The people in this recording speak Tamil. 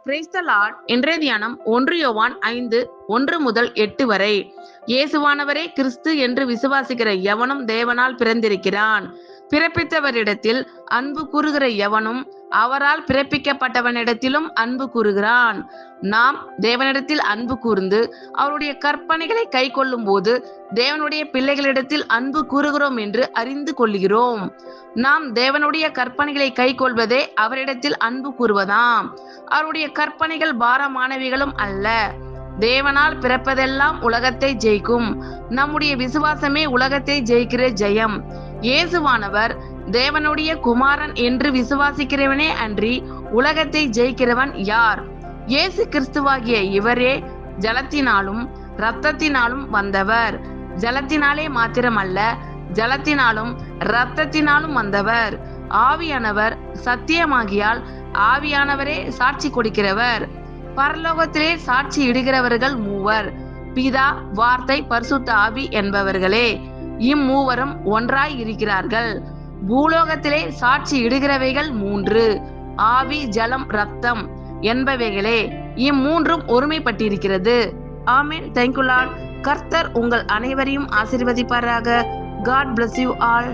Praise the Lord. இன்றைய தியானம் 1 யோவான் 5:1-8 வரை. இயேசுவானவரே கிறிஸ்து என்று விசுவாசிக்கிற எவனும் தேவனால் பிறந்திருக்கிறான். பிறப்பித்தவரிடத்தில் அன்பு கூறுகிற எவனும் அவரால் பிறப்பிக்கப்பட்டவனிடத்திலும் அன்பு கூறுகிறான். நாம் தேவனிடத்தில் அன்பு கூர்ந்து அவருடைய கற்பனைகளை கை கொள்ளும் போது தேவனுடைய பிள்ளைகளிடத்தில் அன்பு கூறுகிறோம் என்று அறிந்து கொள்கிறோம். நாம் தேவனுடைய கற்பனைகளை கை கொள்வதே அவரிடத்தில் அன்பு கூறுவதாம். அவருடைய கற்பனைகள் பாரமானவைகளும் அல்ல. தேவனால் பிறப்பதெல்லாம் உலகத்தை ஜெயிக்கும். நம்முடைய விசுவாசமே உலகத்தை ஜெயிக்கிற ஜெயம். இயேசுவானவர் தேவனுடைய குமாரன் என்று விசுவாசிக்கிறவனே அன்றி உலகத்தை ஜெயிக்கிறவன் யார்? இயேசு கிறிஸ்துவாகிய இவரே ஜலத்தினாலும் இரத்தத்தினாலும் வந்தவர். ஜலத்தினாலே மாத்திரமல்ல, ஜலத்தினாலும் இரத்தத்தினாலும் வந்தவர். ஆவியானவர் சத்தியமாகியால் ஆவியானவரே சாட்சி கொடுக்கிறவர். பரலோகத்திலே சாட்சி இடுகிறவர்கள் மூவர், பிதா, வார்த்தை, பரிசுத்த ஆவி என்பவர்களே. இம்மூவரும் ஒன்றாய் இருக்கிறார்கள். பூலோகத்திலே சாட்சி இடுகிறவைகள் 3, ஆவி, ஜலம், இரத்தம் என்பவைகளே. இம்மூன்றும் ஒருமைப்பட்டிருக்கிறது. ஆமென். Thank you Lord. கர்த்தர் உங்கள் அனைவரையும் ஆசீர்வதிப்பாராக. God bless you all.